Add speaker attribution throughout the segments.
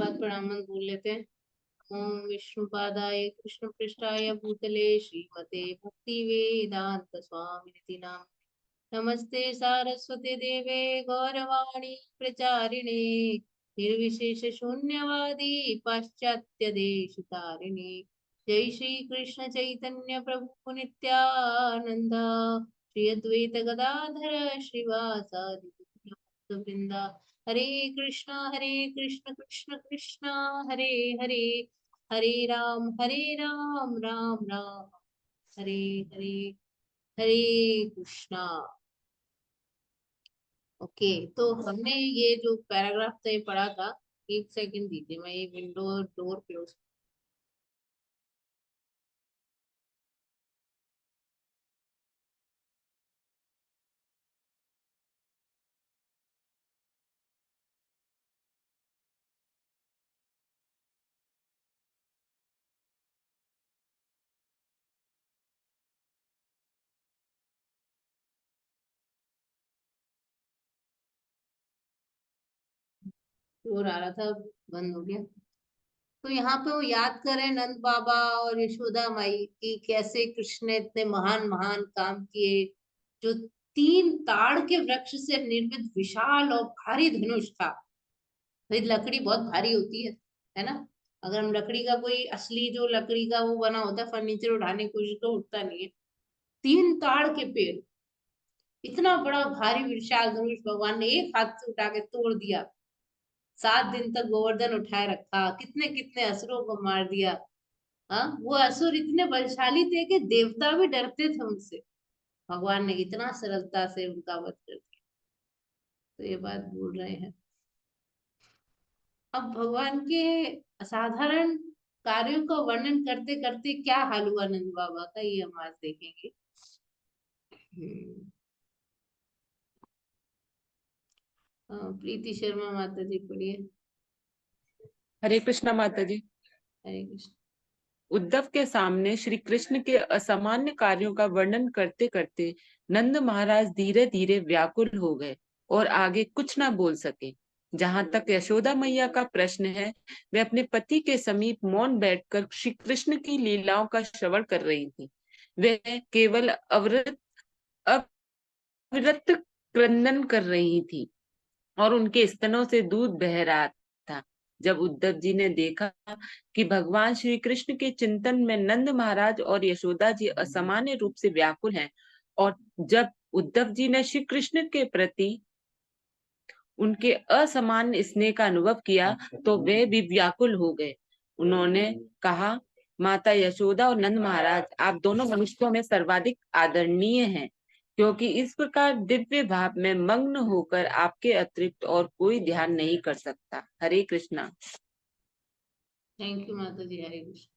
Speaker 1: बाद प्रणाम बोल लेते हैं। ओम विष्णुपादाय कृष्ण पृष्ठाय भूतले श्रीमते भक्ति वेदांत स्वामिनिति नाम। नमस्ते सारस्वती देवे गौरवाणी प्रचारिणे निर्विशेष शून्यवादी पाश्चात्य देश तारिणे। जय श्री कृष्ण चैतन्य प्रभु नित्यानंद श्री अद्वैत गदाधर श्रीवासादि वृंदा। हरे कृष्ण कृष्ण कृष्ण हरे हरे, हरे राम राम राम हरे हरे, हरे कृष्णा। ओके, तो हमने ये जो पैराग्राफ था ये पढ़ा था। एक सेकंड दीजिए, मैं ये विंडो डोर क्लोज। डोर आ रहा था, बंद हो गया। तो यहाँ पे वो याद करें नंद बाबा और यशोदा माई की कैसे कृष्ण ने इतने महान महान काम किए। जो 3 ताड़ के वृक्ष से निर्मित विशाल और भारी धनुष था। भाई लकड़ी बहुत भारी होती है ना। अगर हम लकड़ी का कोई असली जो लकड़ी का वो बना होता है फर्नीचर उठाने की कोशिश तो उठता नहीं है। 3 ताड़ के पेड़, इतना बड़ा भारी विशाल धनुष भगवान ने एक हाथ से उठा के तोड़ दिया। 7 दिन तक गोवर्धन उठाए रखा, कितने कितने असुरों को मार दिया। हाँ, वो असुर इतने बलशाली थे कि देवता भी डरते थे उनसे। भगवान ने इतना सरलता से उनका वध कर दिया। तो ये बात बोल रहे हैं। अब भगवान के असाधारण कार्यों का वर्णन करते करते क्या हाल हुआ नंद बाबा का, ये हम आज देखेंगे। प्रीति शर्मा माता जी पढ़िए।
Speaker 2: हरे कृष्णा माता जी।
Speaker 1: हरे कृष्ण।
Speaker 2: उद्धव के सामने श्री कृष्ण के असामान्य कार्यों का वर्णन करते करते नंद महाराज धीरे धीरे व्याकुल हो गए और आगे कुछ ना बोल सके। जहां तक यशोदा मैया का प्रश्न है, वे अपने पति के समीप मौन बैठकर श्री कृष्ण की लीलाओं का श्रवण कर रही थी। वे केवल अविरत क्रंदन कर रही थी और उनके स्तनों से दूध बह रहा था। जब उद्धव जी ने देखा कि भगवान श्री कृष्ण के चिंतन में नंद महाराज और यशोदा जी असामान्य रूप से व्याकुल हैं, और जब उद्धव जी ने श्री कृष्ण के प्रति उनके असामान्य स्नेह का अनुभव किया, तो वे भी व्याकुल हो गए। उन्होंने कहा, माता यशोदा और नंद महाराज, आप दोनों मनुष्यों में सर्वाधिक आदरणीय हैं, क्योंकि इस प्रकार दिव्य भाव में मग्न होकर आपके अतिरिक्त और कोई ध्यान नहीं कर सकता। हरे कृष्णा।
Speaker 1: थैंक यू माता जी। हरे कृष्ण।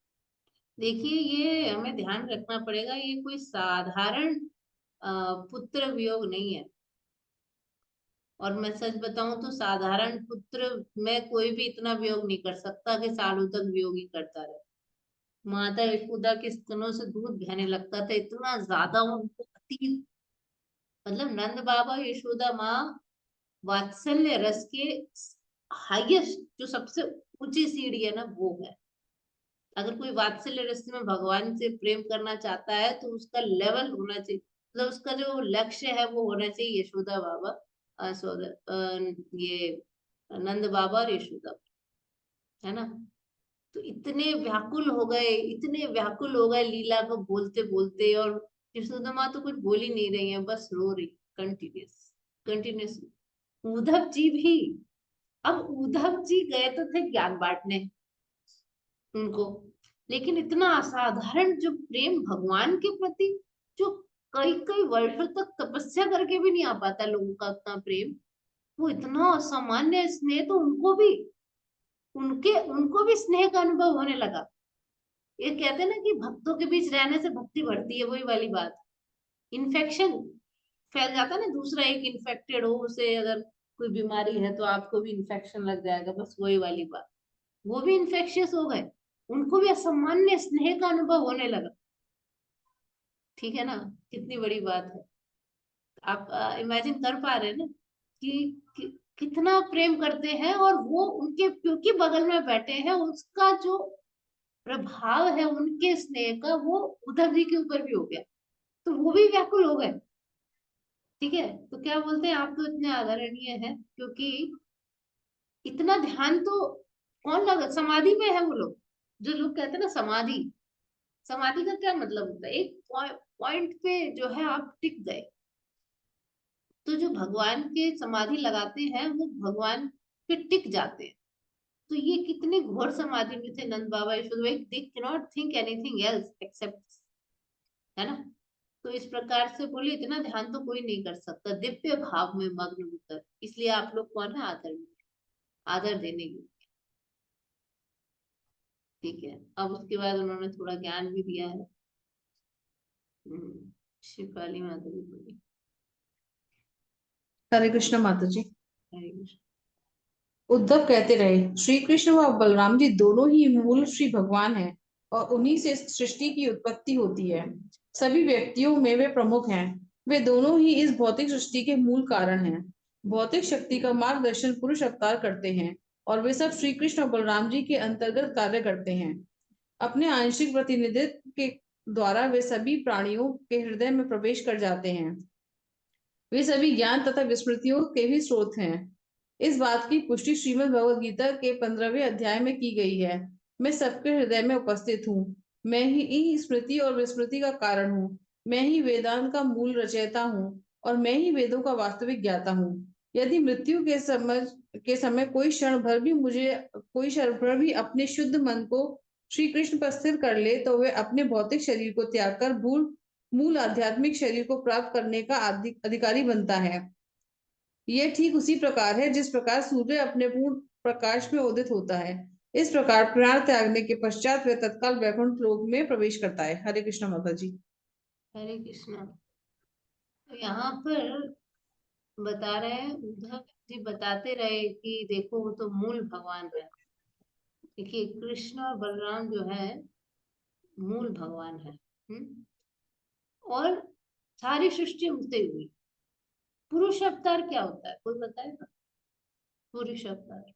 Speaker 1: देखिए, ये हमें ध्यान रखना पड़ेगा, ये कोई साधारण पुत्र वियोग नहीं है। और मैं सच बताऊं तो साधारण पुत्र में कोई भी इतना वियोग नहीं कर सकता कि सालों तक वियोग ही करता रहे। माता यशोदा के स्तनों से दूध बहने लगता था, इतना ज्यादा उनको अति, मतलब नंद बाबा यशोदा माँ वात्सल्य रस के हाईएस्ट, जो सबसे ऊंची सीढ़ी है ना, वो है। अगर कोई वात्सल्य रस में भगवान से प्रेम करना चाहता है तो उसका लेवल होना चाहिए, मतलब उसका जो लक्ष्य है वो होना चाहिए यशोदा बाबा, ये नंद बाबा और यशोदा, है ना। तो इतने व्याकुल हो गए, इतने व्याकुल हो गए लीला को बोलते बोलते। और यशोदा माँ तो कुछ बोल ही नहीं रही है, बस रो रही कंटिन्यूस कंटिन्यूस। उद्धव जी भी, अब उद्धव जी गए तो थे ज्ञान बांटने उनको, लेकिन इतना असाधारण जो प्रेम भगवान के प्रति, जो कई कई वर्षों तक तपस्या करके भी नहीं आ पाता लोगों का इतना प्रेम, वो इतना असामान्य स्नेह, तो उनको भी स्नेह का अनुभव होने लगा। ये कहते हैं ना कि भक्तों के बीच रहने से भक्ति बढ़ती है, वही वाली बात। इन्फेक्शन फैल जाता है ना, दूसरा एक इन्फेक्टेड हो, उसे अगर कोई बीमारी है तो आपको भी इन्फेक्शन लग जाएगा, बस वही वाली बात। वो भी इन्फेक्शियस हो गए, उनको भी असामान्य स्नेह का अनुभव होने लगा। ठीक है ना, कितनी बड़ी बात है। आप इमेजिन कर पा रहे हैं ना कि कितना प्रेम करते हैं, और वो उनके क्योंकि बगल में बैठे हैं, उसका जो प्रभाव है उनके स्नेह का वो उद्धव जी के ऊपर भी हो गया, तो वो भी व्याकुल हो गए। ठीक है, तो क्या बोलते हैं, आप तो इतने आदरणीय हैं, क्योंकि इतना ध्यान तो कौन लगा, समाधि में है वो लोग। जो लोग कहते हैं ना समाधि, समाधि का क्या मतलब होता है, एक पॉइंट पे जो है आप टिक गए। तो जो भगवान के समाधि लगाते हैं वो भगवान पे टिक जाते हैं। तो ये कितने घोर समाधि में थे Nand Baba Yashoda, they can not think anything else except, है ना। तो इस प्रकार से बोले इतना ध्यान तो कोई नहीं कर सकता दिव्य भाव में मग्न होकर, इसलिए आप लोग कौन है, आदर, आदर देने की। ठीक है, अब उसके बाद उन्होंने थोड़ा ज्ञान भी दिया है। शिवपाली माता जी बोली।
Speaker 3: हरे कृष्ण माता जी।
Speaker 1: हरे कृष्ण।
Speaker 3: उद्धव कहते रहे, श्री कृष्ण व बलराम जी दोनों ही मूल श्री भगवान हैं और उन्हीं से सृष्टि की उत्पत्ति होती है। सभी व्यक्तियों में वे प्रमुख हैं। वे दोनों ही इस भौतिक सृष्टि के मूल कारण हैं। भौतिक शक्ति का मार्गदर्शन पुरुष अवतार करते हैं और वे सब श्री कृष्ण और बलराम जी के अंतर्गत कार्य करते हैं। अपने आंशिक प्रतिनिधित्व के द्वारा वे सभी प्राणियों के हृदय में प्रवेश कर जाते हैं। वे सभी ज्ञान तथा विस्मृतियों के भी स्रोत हैं। इस बात की पुष्टि श्रीमद् भगवद गीता के 15वें अध्याय में की गई है। मैं सबके हृदय में उपस्थित हूँ। मैं ही स्मृति और विस्मृति का कारण हूँ। मैं ही वेदांत का मूल रचयिता हूँ और मैं ही वेदों का वास्तविक ज्ञाता हूँ। यदि मृत्यु के समय कोई क्षण भर भी अपने शुद्ध मन को श्री कृष्ण पर स्थिर कर ले, तो वे अपने भौतिक शरीर को त्याग कर मूल आध्यात्मिक शरीर को प्राप्त करने का अधिकारी बनता है। यह ठीक उसी प्रकार है जिस प्रकार सूर्य अपने पूर्ण प्रकाश में उदित होता है। इस प्रकार प्राण त्यागने के पश्चात वह तत्काल वैकुंठ लोक में प्रवेश करता है। हरे कृष्ण माता जी।
Speaker 1: हरे कृष्ण। तो यहाँ पर बता रहे हैं, उद्धव जी बताते रहे कि देखो वो तो मूल भगवान है। देखिए कृष्ण और बलराम जो है मूल भगवान है। और सारी सृष्टि उनसे हुई। पुरुष अवतार क्या होता है, कोई बताएगा, पुरुष अवतार।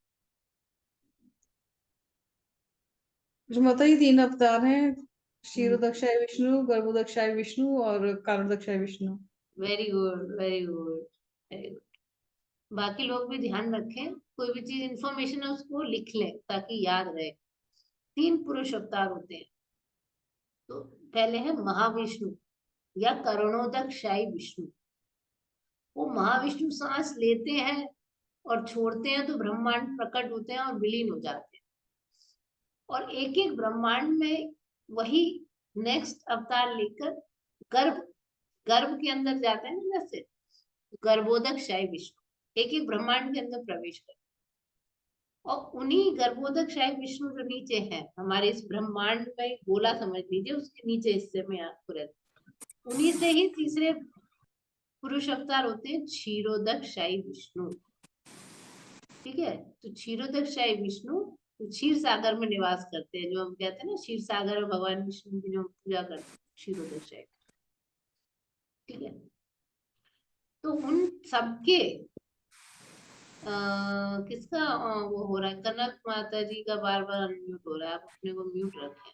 Speaker 3: माता जी 3 अवतार हैं,
Speaker 1: हम्म,
Speaker 3: क्षीरोदक्षाय विष्णु, गर्भोदक्षाय विष्णु और कारणोदक्षाय Vishnu.
Speaker 1: Very good, very good, very good. बाकी लोग भी ध्यान रखें, कोई भी चीज इंफॉर्मेशन है उसको लिख लें ताकि याद रहे। 3 पुरुष अवतार होते हैं। तो पहले है महाविष्णु या करुणोदकशाही विष्णु। वो महाविष्णु सांस लेते हैं और छोड़ते हैं तो ब्रह्मांड प्रकट होते हैं और विलीन हो जाते हैं। और एक एक ब्रह्मांड में वही नेक्स्ट अवतार लेकर गर्भ गर्भ के अंदर जाते हैं ना, जैसे गर्भोदकशाही विष्णु एक एक ब्रह्मांड के अंदर प्रवेश करते हैं। और उन्हीं गर्भोदकशाही विष्णु जो नीचे हैं हमारे इस ब्रह्मांड में, गोला समझ लीजिए, उसके नीचे हिस्से में आपको रहते हैं। उन्हीं से ही तीसरे पुरुष अवतार होते हैं क्षीरोदकशाही विष्णु। ठीक है, तो क्षीरोदकशाही विष्णु तो क्षीर सागर में निवास करते हैं, जो हम कहते हैं ना क्षीर सागर में भगवान विष्णु की जो हम पूजा करते हैं, क्षीरोदकशाही। ठीक है, तो उन सबके किसका वो हो रहा है, कनक माता जी का बार बार अनम्यूट हो रहा है, आप अपने को म्यूट रखें।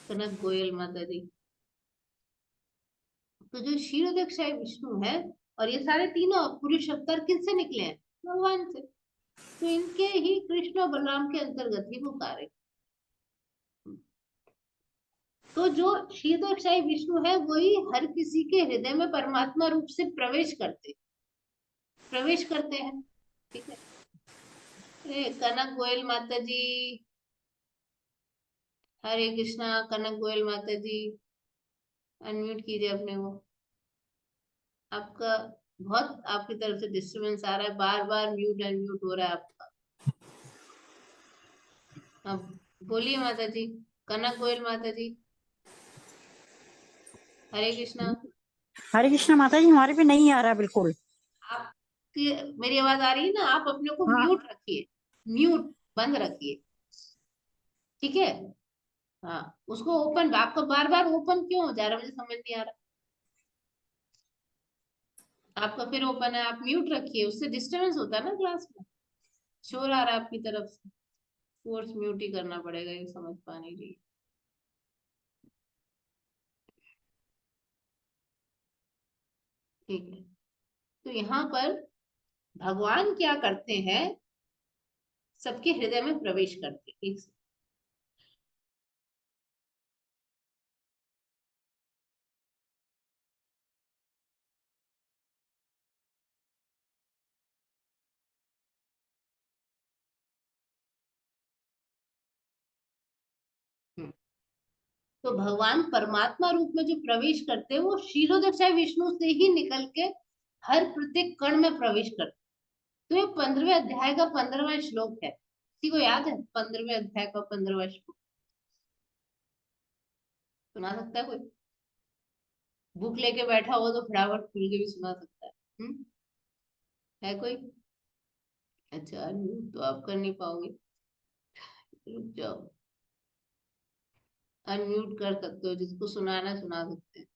Speaker 1: कनक गोयल माता जी। तो जो क्षीरोदकशाही विष्णु है, और ये सारे तीनों पुरुष अवतार किनसे निकले हैं, भगवान से। तो इनके ही कृष्ण और बलराम के अंतर्गत ही वो कार्य। तो जो क्षीरोदकशाही विष्णु है वही हर किसी के हृदय में परमात्मा रूप से प्रवेश करते हैं। ठीक है, कनक गोयल माता जी। हरे कृष्णा। कनक गोयल माता जी, अनम्यूट कीजिए अपने को। आपका बहुत आपकी तरफ से डिस्टरबेंस आ रहा है, बार बार म्यूट अनम्यूट हो रहा है आपका। अब बोलिए माता जी, कनक गोयल माता जी। हरे कृष्णा।
Speaker 4: हरे कृष्ण माता जी, हमारे पे नहीं आ रहा बिल्कुल।
Speaker 1: आपकी मेरी आवाज आ रही है ना, आप अपने को
Speaker 4: हाँ।
Speaker 1: म्यूट रखिए, म्यूट बंद रखिए। ठीक है, हाँ उसको ओपन, आपका बार बार ओपन क्यों हो जा रहा है, मुझे समझ नहीं आ रहा। आपका फिर ओपन है, आप म्यूट रखिए, उससे डिस्टरबेंस होता है ना क्लास में, शोर आ रहा है आपकी तरफ से, फोर्स म्यूट ही करना पड़ेगा ये समझ पाने के लिए। ठीक है, तो यहाँ पर भगवान क्या करते हैं, सबके हृदय में प्रवेश करते हैं। एक तो भगवान परमात्मा रूप में जो प्रवेश करते हैं वो शीलोदक्षाय विष्णु से ही निकल के हर प्रत्येक कण में प्रवेश करते। तो ये 15वें अध्याय का 15वां श्लोक है, किसी को याद है 15वें अध्याय का 15वां श्लोक? सुना सकता है कोई? बुक लेके बैठा हो तो फटाफट खुल के भी सुना सकता है। है कोई? अच्छा, अनम्यूट तो आप कर नहीं पाओगे, रुक जाओ, अनम्यूट कर सकते हो, जिसको सुनाना सुना सकते हैं।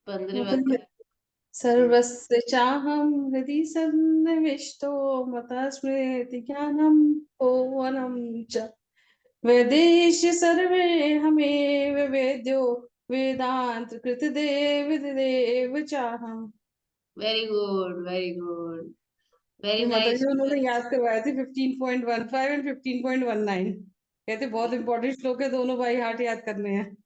Speaker 1: 15वें अध्याय।
Speaker 3: सर्वस्य चाहं हृदि सन्निविष्टो मता स्मृति ज्ञानं भुवनं च वेदेश सर्वे हमेव वेद्यो वेदांत कृत देव चाहं।
Speaker 1: Very good, very good, very
Speaker 3: ये माता जी
Speaker 1: नाइस।
Speaker 3: उन्होंने याद करवाए थे 15.15 एंड 15.19। कहते बहुत इंपॉर्टेंट श्लोक है, दोनों बाई हार्ट याद करने हैं।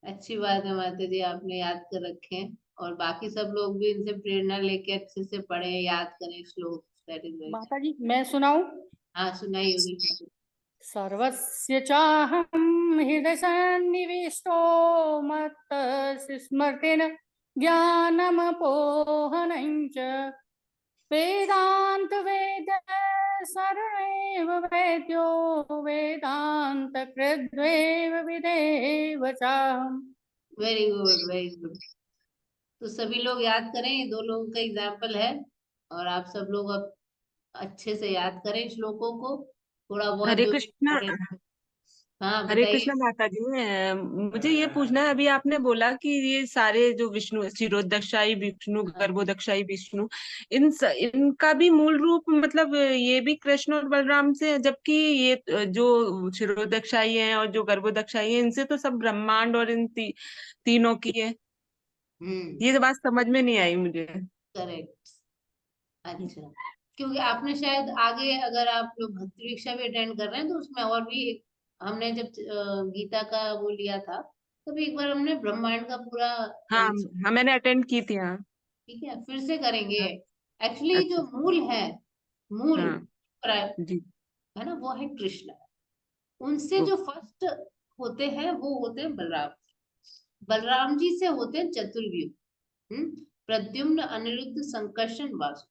Speaker 1: अच्छी बात है माता जी, आपने याद कर रखे हैं, और बाकी सब लोग भी इनसे प्रेरणा लेके अच्छे से पढ़े, याद करें श्लोक। That is very.
Speaker 5: माता जी मैं सुनाऊं?
Speaker 1: हाँ सुनाइए योगेश माता जी।
Speaker 5: सर्वस्य चाहं हृदय सन्निविष्टो मत्तस्य स्मृतिर् ज्ञानमपोहनं च वेदांत वेद सर्वैव वेद्यो वेदांत कृद्वेव विदेव चाहम्।
Speaker 1: Very good, very good. तो सभी लोग याद करें, ये दो लोगों का एग्जाम्पल है, और आप सब लोग अब अच्छे से याद करें श्लोकों को, थोड़ा बहुत
Speaker 2: हरे
Speaker 1: जो भी
Speaker 2: कृष्णा।
Speaker 1: important है। हाँ
Speaker 2: हरे
Speaker 1: बताइए।
Speaker 2: कृष्णा माता जी, मुझे ये पूछना है, अभी आपने बोला कि ये सारे जो विष्णु, क्षीरोदक्षाई विष्णु, गर्भोदक्षाई विष्णु, इनका भी मूल रूप मतलब ये भी कृष्ण और बलराम से है, जबकि ये जो क्षीरोदक्षाई है और जो गर्भोदक्षाई है, इनसे तो सब ब्रह्मांड और इन तीनों की है। ये बात समझ में नहीं आई मुझे।
Speaker 1: करेक्ट। अच्छा, क्योंकि आपने शायद आगे, अगर आप लोग भक्ति परीक्षा भी अटेंड कर रहे हैं तो उसमें और भी हमने जब गीता का वो लिया था, तभी एक बार हमने ब्रह्मांड का पूरा
Speaker 2: हाँ हाँ, मैंने अटेंड की थी। हाँ
Speaker 1: ठीक है, फिर से करेंगे।
Speaker 2: हाँ,
Speaker 1: एक्चुअली जो
Speaker 2: अच्छा।
Speaker 1: मूल है, मूल
Speaker 2: हाँ जी।
Speaker 1: है ना, वो है कृष्ण। उनसे जो फर्स्ट होते हैं वो होते हैं बलराम। बलराम जी से होते हैं चतुर्व्यूह, प्रद्युम्न अनिरुद्ध संकर्षण वासु।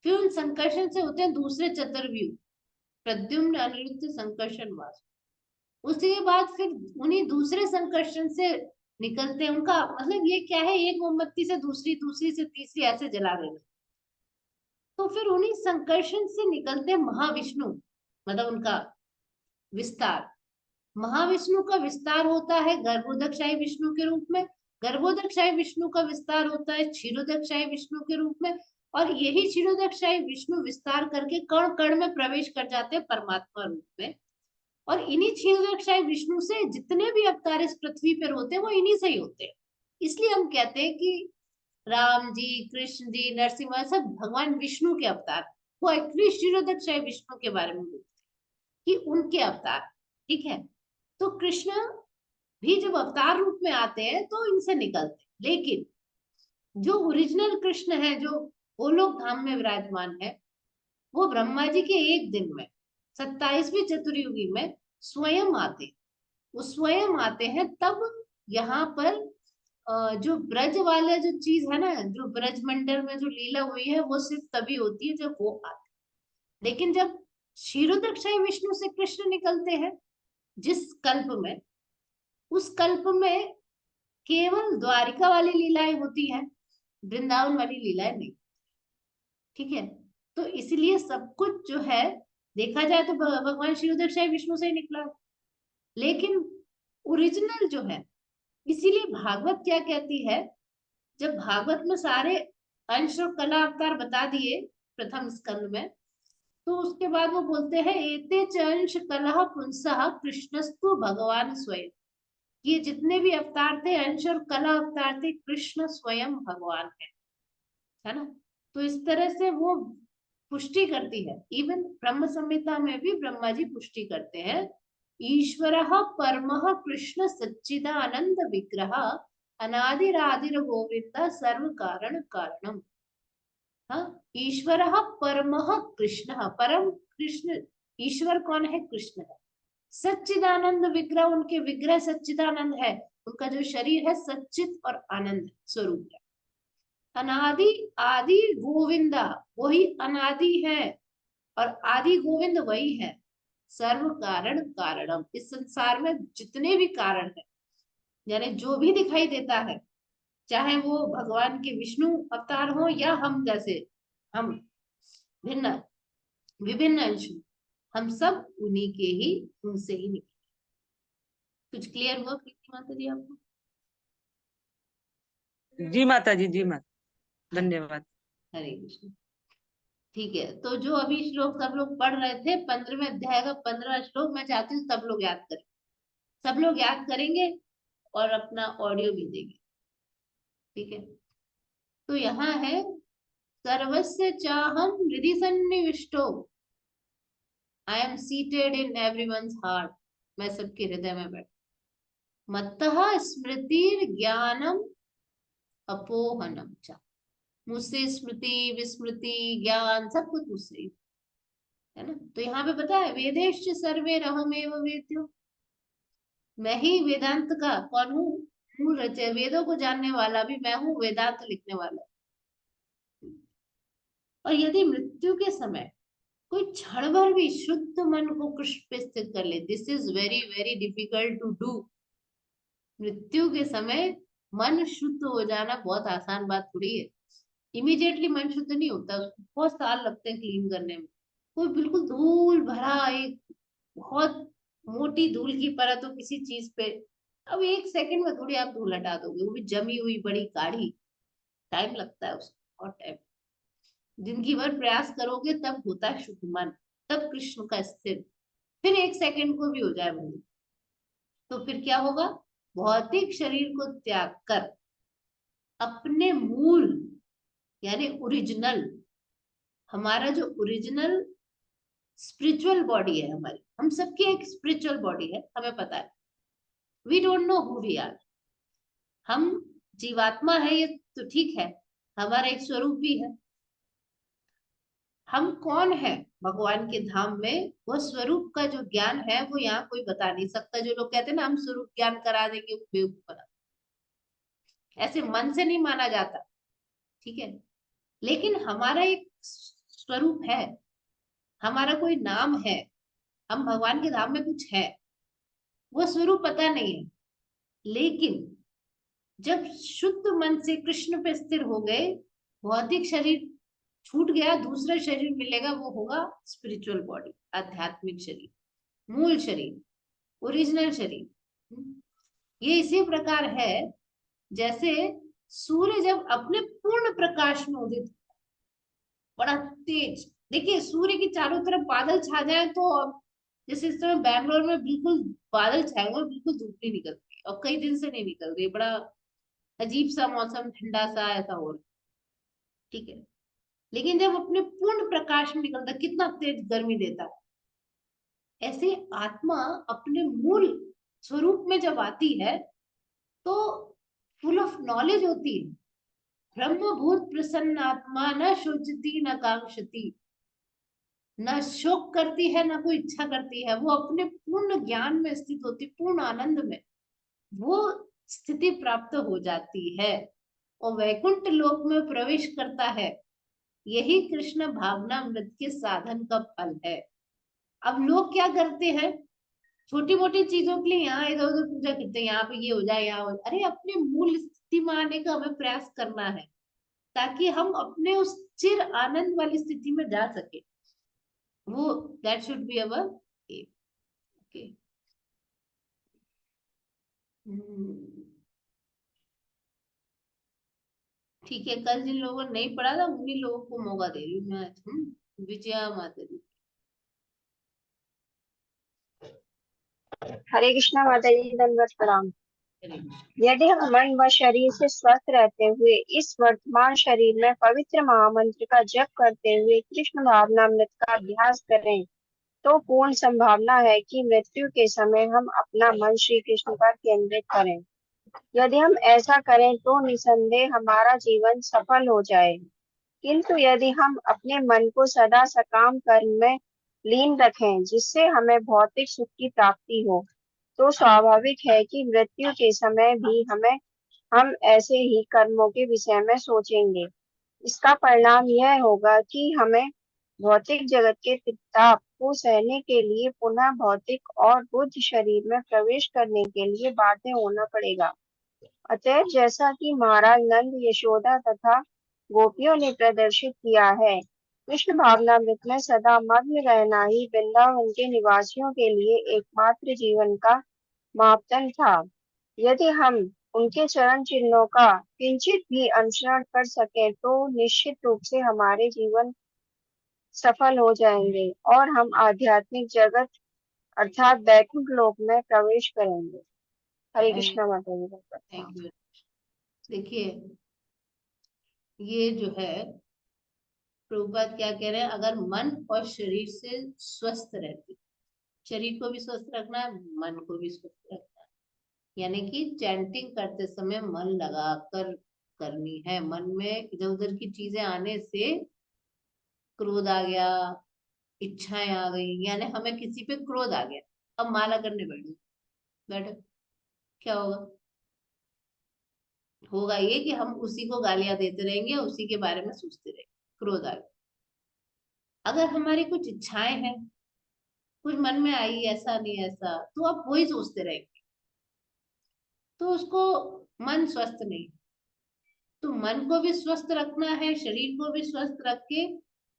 Speaker 1: फिर उन संकर्षण से होते हैं दूसरे चतुर्व्यूह, प्रद्युम्न अनिरुद्ध संकर्षण वासु। उसके बाद फिर उन्हीं दूसरे संकर्षण से निकलते हैं, उनका मतलब ये क्या है, एक मोमबत्ती से दूसरी, दूसरी से तीसरी, ऐसे जला देना। तो फिर उन्हीं संकर्षण से निकलते हैं महाविष्णु, मतलब उनका विस्तार। महाविष्णु का विस्तार होता है गर्भोदक्षाई विष्णु के रूप में, गर्भोदक्षाई विष्णु का विस्तार होता है क्षीरोदक्षाई विष्णु के रूप में, और यही क्षीरोदक्षाई विष्णु विस्तार करके कण कण में प्रवेश कर जाते हैं परमात्मा रूप में। और इन्हीं क्षीरोदक्षाई विष्णु से जितने भी अवतार इस पृथ्वी पर होते हैं वो इन्हीं से ही होते हैं। इसलिए हम कहते हैं कि राम जी, कृष्ण जी, नरसिम्हा सब भगवान विष्णु के अवतार। वो एक्चुअली क्षीरोदक्षाई विष्णु के बारे में बोलते हैं कि उनके अवतार। ठीक है, तो कृष्ण भी जब अवतार रूप में आते हैं तो इनसे निकलते हैं, लेकिन जो ओरिजिनल कृष्ण है, जो गोलोक धाम में विराजमान है, वो ब्रह्मा जी के एक दिन में 27वीं चतुर्युगी में स्वयं आते, वो स्वयं आते हैं। तब यहाँ पर जो ब्रज वाला जो चीज है ना, जो ब्रज मंडल में जो लीला हुई है, वो सिर्फ तभी होती है जब वो आते। लेकिन जब क्षीरोदक्षाई विष्णु से कृष्ण निकलते हैं जिस कल्प में, उस कल्प में केवल द्वारिका वाली लीलाएं होती हैं, वृंदावन वाली लीलाएं नहीं। ठीक है, तो इसलिए सब कुछ जो है देखा जाए तो भगवान क्षीरोदक्षाई विष्णु से ही निकला। लेकिन ओरिजिनल जो है, इसीलिए भागवत क्या कहती है, जब भागवत में सारे अंश और कला अवतार बता दिए प्रथम स्कंद में, तो उसके बाद वो बोलते हैं एते च अंश कलह पुंसः कृष्णस्तु भगवान स्वयं। ये जितने भी अवतार थे, अंश और कला अवतार थे, कृष्ण स्वयं भगवान है ना। तो इस तरह से वो पुष्टि करती है। इवन ब्रह्म संहिता में भी ब्रह्मा जी पुष्टि करते हैं, ईश्वरः परमः कृष्ण सच्चिदानंद विग्रह अनादिरादिर गोविंद सर्व कारण कारणम। हाँ, ईश्वरः परमः कृष्ण, परम कृष्ण, ईश्वर कौन है? कृष्ण है। सच्चिदानंद विग्रह, उनके विग्रह सच्चिदानंद है, उनका जो शरीर है सच्चित और आनंद स्वरूप है। अनादि आदि गोविंदा, वही अनादि है, और आदि गोविंद वही है। सर्व कारण कारणम, इस संसार में जितने भी कारण है, यानी जो भी दिखाई देता है, चाहे वो भगवान के विष्णु अवतार हो या हम जैसे हम भिन्न विभिन्न अंश, हम सब उन्हीं के ही, उनसे ही निकले। कुछ क्लियर हुआ प्रीति माता जी आपको?
Speaker 2: जी माता जी, जी माता, धन्यवाद।
Speaker 1: हरे कृष्ण। ठीक है, तो जो अभी श्लोक सब लोग पढ़ रहे थे, 15वें अध्याय का 15वां श्लोक, मैं चाहती हूँ सब लोग याद करें, सब लोग याद करेंगे और अपना ऑडियो भी देंगे। ठीक है, तो यहाँ है सर्वस्य चाहम हृदि सन्निविष्टो, I am seated in everyone's heart, मैं सबके हृदय में बैठ। मत्तः स्मृतिर ज्ञानम अपोहनम च, मुझसे स्मृति विस्मृति ज्ञान सब कुछ मुझसे ही, है ना। तो यहाँ पे पता है वेदेश्च सर्वे रहमेव वेद्यो, मैं ही वेदांत का कौन हूँ? मूल रचय, वेदों को जानने वाला भी मैं हूँ, वेदांत लिखने वाला। और यदि मृत्यु के समय कोई क्षण भर भी शुद्ध मन को कृष्ण पे स्थित कर ले, this is very very difficult to do. मृत्यु के समय मन शुद्ध हो जाना बहुत आसान बात थोड़ी है। इमीडिएटली मन शुद्ध नहीं होता, उसको बहुत साल लगते हैं क्लीन करने में। कोई बिल्कुल धूल भरा एक बहुत मोटी धूल की परत हो किसी चीज पे, अब 1 सेकंड में थोड़ी आप धूल हटा दोगे, वो भी जमी हुई बड़ी गाढ़ी, टाइम लगता है उसको, और टाइम, जिंदगी भर प्रयास करोगे तब होता है शुद्ध मन, तब कृष्ण का स्थिर। फिर 1 सेकंड को भी हो जाए बंदी, तो फिर क्या होगा? भौतिक शरीर को त्याग कर अपने मूल, यानी ओरिजिनल, हमारा जो ओरिजिनल स्पिरिचुअल बॉडी है हमारी, हम सबकी एक स्पिरिचुअल बॉडी है, हमें पता है। We don't know who we are, हम जीवात्मा है ये तो ठीक है, हमारा एक स्वरूप भी है। हम कौन है भगवान के धाम में, वो स्वरूप का जो ज्ञान है वो यहाँ कोई बता नहीं सकता। जो लोग कहते हैं ना हम स्वरूप ज्ञान करा देंगे, वो बेवकूफ बना, ऐसे मन से नहीं माना जाता। ठीक है, लेकिन हमारा एक स्वरूप है, हमारा कोई नाम है, हम भगवान के धाम में कुछ है, वो स्वरूप पता नहीं है। लेकिन जब शुद्ध मन से कृष्ण पे स्थिर हो गए, भौतिक शरीर छूट गया, दूसरा शरीर मिलेगा, वो होगा स्पिरिचुअल बॉडी, आध्यात्मिक शरीर, मूल शरीर, ओरिजिनल शरीर। ये इसी प्रकार है जैसे सूर्य जब अपने पूर्ण प्रकाश में उदित, बड़ा तेज, देखिए सूर्य की चारों तरफ बादल छा जाए तो, जैसे इस समय बैंगलोर में बिल्कुल बादल छाए हुए, बिल्कुल धूप नहीं निकलती और कई दिन से नहीं निकल रही, बड़ा अजीब सा मौसम, ठंडा सा ऐसा हो रहा। ठीक है, लेकिन जब अपने पूर्ण प्रकाश में निकलता कितना तेज गर्मी देता है। ऐसे आत्मा अपने मूल स्वरूप में जब आती है तो फुल ऑफ नॉलेज होती है। ब्रह्मभूत प्रसन्न आत्मा न शोचती न कांक्षती, न शोक करती है न कोई इच्छा करती है, वो अपने पूर्ण ज्ञान में स्थित होती, पूर्ण आनंद में वो स्थिति प्राप्त हो जाती है और वैकुंठ लोक में प्रवेश करता है। यही कृष्ण भावनामृत के साधन का फल है। अब लोग क्या करते हैं, छोटी मोटी चीजों के लिए यहाँ इधर उधर पूजा करते हैं, यहाँ पे ये हो जाए, यहाँ हो जाए। अरे अपने मूल स्थिति में आने का हमें प्रयास करना है, ताकि हम अपने उस चिर आनंद वाली स्थिति में जा सके। वो that should be our aim. Okay, ठीक है, कल जिन लोगों ने नहीं पढ़ा था उन्हीं लोगों को मौका दे रही हूँ मैं आज। विजया माता दी।
Speaker 6: हरे कृष्णा माता जी, दंडवत प्रणाम।
Speaker 1: हरे
Speaker 6: यदि हम मन व शरीर से स्वस्थ रहते हुए इस वर्तमान शरीर में पवित्र महामंत्र का जप करते हुए कृष्ण भावनामृत का अभ्यास करें तो पूर्ण संभावना है कि मृत्यु के समय हम अपना मन श्री कृष्ण पर केंद्रित करें। यदि हम ऐसा करें तो निसंदेह हमारा जीवन सफल हो जाए। किंतु यदि हम अपने मन को सदा सकाम कर्म में लीन रखें जिससे हमें भौतिक सुख की प्राप्ति हो, तो स्वाभाविक है कि मृत्यु के समय भी हम ऐसे ही कर्मों के विषय में सोचेंगे। इसका परिणाम यह होगा कि हमें भौतिक जगत के ताप को सहने के लिए पुनः भौतिक और बुद्ध शरीर में प्रवेश करने के लिए बाध्य होना पड़ेगा। अतः जैसा कि महाराज नंद, यशोदा तथा गोपियों ने प्रदर्शित किया है, कृष्ण भावनामृत में सदा मग्न रहना ही वृंदावन के निवासियों के लिए एकमात्र जीवन का मापदंड था। यदि हम उनके चरण चिन्हों का किंचित भी अनुसरण कर सकें तो निश्चित रूप से हमारे जीवन सफल हो जाएंगे और हम आध्यात्मिक जगत अर्थात वैकुंठ लोक में प्रवेश करेंगे। हरे कृष्णा माता जी।
Speaker 1: Thank you. देखिए, ये जो है प्रभुपाद क्या कह रहे हैं, अगर मन और शरीर से स्वस्थ रहते, शरीर को भी स्वस्थ रखना है, मन को भी स्वस्थ रखना है, यानी कि चैंटिंग करते समय मन लगाकर करनी है। मन में इधर उधर की चीजें आने से क्रोध आ गया, इच्छाएं आ गई, यानी हमें किसी पे क्रोध आ गया, अब माला करने बैठो, क्या होगा? होगा ये कि हम उसी को गालियां देते रहेंगे, उसी के बारे में सोचते रहेंगे, क्रोध आ गया। अगर हमारी कुछ इच्छाएं हैं, कुछ मन में आई ऐसा नहीं ऐसा, तो आप वही सोचते रहेंगे, तो उसको मन स्वस्थ नहीं। तो मन को भी स्वस्थ रखना है, शरीर को भी स्वस्थ रख के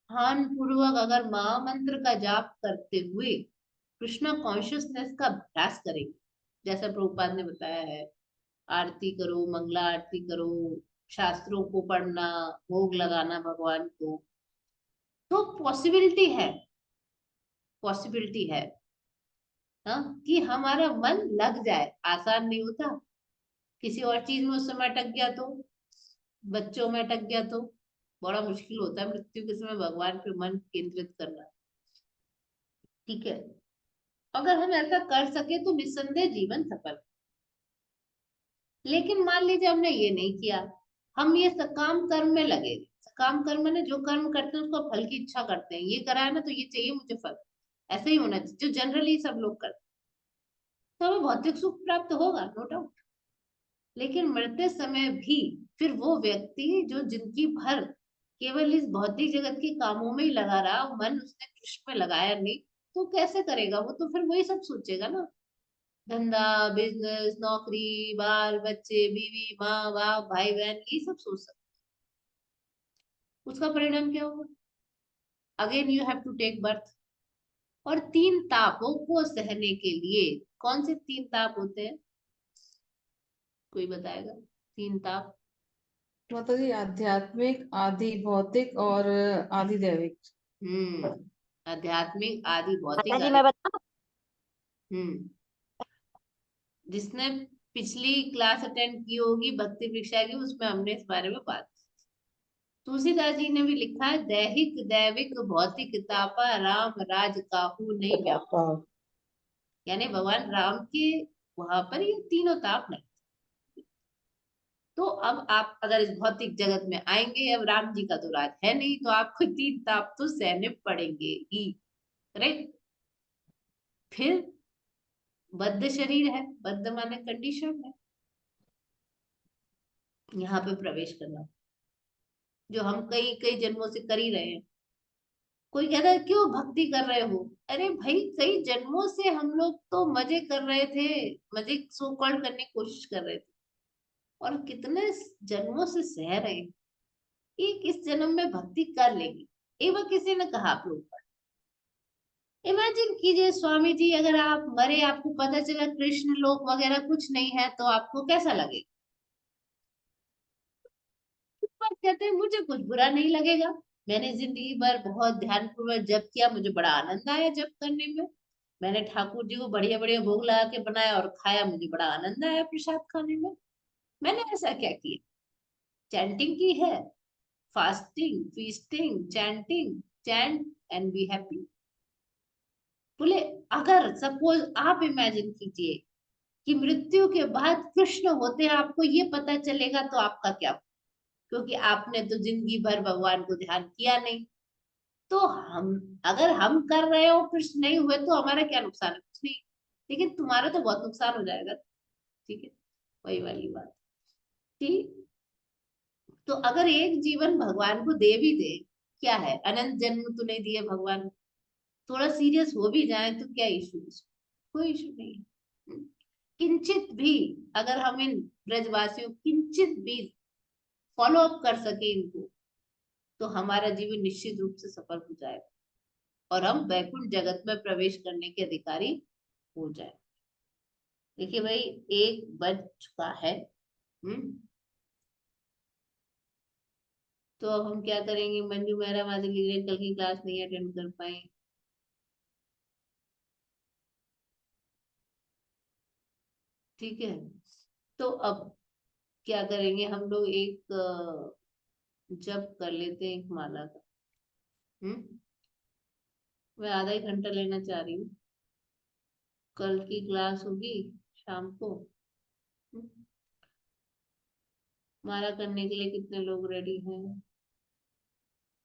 Speaker 1: ध्यान पूर्वक अगर महामंत्र का जाप करते हुए कृष्णा कॉन्शियसनेस का अभ्यास करेंगे, जैसा प्रभुपाद ने बताया है, आरती करो, मंगला आरती करो, शास्त्रों को पढ़ना, भोग लगाना भगवान को, तो पॉसिबिलिटी है हाँ, कि हमारा मन लग जाए। आसान नहीं होता, किसी और चीज में उस समय अटक गया तो, बच्चों में अटक गया तो बड़ा मुश्किल होता है मृत्यु के समय भगवान पे मन केंद्रित करना। ठीक है, अगर हम ऐसा कर सके तो निस्संदेह जीवन सफल। लेकिन मान लीजिए हमने ये नहीं किया, हम ये सकाम कर्म में लगे। सकाम कर्म में जो कर्म करते हैं उसको फल की इच्छा करते हैं, ये करा है ना तो ये चाहिए मुझे फल, ऐसे ही होना चाहिए, जो जनरली सब लोग करते हैं, तो हमें भौतिक सुख प्राप्त होगा, नो डाउट। लेकिन मरते समय भी फिर वो व्यक्ति जो जिंदगी भर केवल इस भौतिक जगत के कामों में ही लगा रहा, मन उसने कृष्ण में लगाया नहीं, तो कैसे करेगा? वो तो फिर वही सब सोचेगा ना, धंधा, बिजनेस, नौकरी, बाल बच्चे, बीवी, माँ बाप, भाई बहन, ये सब सोच सकते। उसका परिणाम क्या होगा? Again you have to take birth. और 3 तापों को सहने के लिए, कौन से 3 ताप होते हैं, कोई बताएगा? 3 ताप।
Speaker 3: माता जी, आध्यात्मिक, आदि भौतिक और आदि दैविक।
Speaker 1: आध्यात्मिक, आदि भौतिक,
Speaker 4: माता जी
Speaker 1: आदि।
Speaker 4: मैं बताऊं?
Speaker 1: जिसने पिछली क्लास अटेंड की होगी भक्ति परीक्षा की, उसमें हमने इस बारे में बात की। तुलसीदास जी ने भी लिखा है, दैहिक दैविक भौतिक तापा राम राज काहू नहीं व्यापा। यानी भगवान राम के वहां पर ये तीनों ताप नहीं। तो अब आप अगर इस भौतिक जगत में आएंगे, अब राम जी का तो राज है नहीं, तो आपको 3 ताप तो सहने पड़ेंगे ही, करेक्ट? फिर बद्ध शरीर है, बद्ध माने कंडीशन है, यहाँ पे प्रवेश करना, जो हम कई कई जन्मों से कर ही रहे हैं। कोई कहता है क्यों भक्ति कर रहे हो? अरे भाई, कई जन्मों से हम लोग तो मजे कर रहे थे, मजे सो कॉल्ड करने की कोशिश कर रहे थे, और कितने जन्मों से सह रहे हैं, एक इस जन्म में भक्ति कर लेंगे। एक बार किसी ने कहा आप लोग, इमेजिन कीजिए स्वामी जी, अगर आप मरे, आपको पता चला कृष्ण लोक वगैरह कुछ नहीं है, तो आपको कैसा लगेगा? बात कहते हैं मुझे कुछ बुरा नहीं लगेगा, मैंने जिंदगी भर बहुत ध्यानपूर्वक जप किया, मुझे बड़ा आनंद आया जप करने में, मैंने ठाकुर जी को बढ़िया बढ़िया भोग लगा के बनाया और खाया, मुझे बड़ा आनंद आया प्रसाद खाने में। मैंने ऐसा क्या किया? चैंटिंग की है, fasting, feasting, chanting, chant and be happy. बोले अगर सपोज आप इमेजिन कीजिए कि मृत्यु के बाद कृष्ण होते हैं, आपको ये पता चलेगा तो आपका क्या? क्योंकि आपने तो जिंदगी भर भगवान को ध्यान किया नहीं। तो हम अगर हम कर रहे हो कृष्ण नहीं हुए तो हमारा क्या नुकसान है? कुछ नहीं, लेकिन तुम्हारा तो बहुत नुकसान हो जाएगा। ठीक है, वही वाली बात। ठीक, तो अगर एक जीवन भगवान को दे भी दे, क्या है, अनंत जन्म तो नहीं दिए भगवान, थोड़ा सीरियस हो भी जाए तो क्या इशू? कोई इशू नहीं है। किंचित भी अगर हम इन ब्रजवासियों किंचित भी फॉलो अप कर सके इनको, तो हमारा जीवन निश्चित रूप से सफल हो जाएगा और हम वैकुंठ जगत में प्रवेश करने के अधिकारी हो जाए। देखिए भाई, एक बज चुका है। तो अब हम क्या करेंगे? मंजू मेहरा माधुरी कल की क्लास नहीं अटेंड कर पाए। ठीक है, तो अब क्या करेंगे हम लोग? एक जप कर लेते हैं, एक माला का। मैं आधा ही घंटा लेना चाह रही हूँ, कल की क्लास होगी शाम को। हम्म, माला करने के लिए कितने लोग रेडी हैं?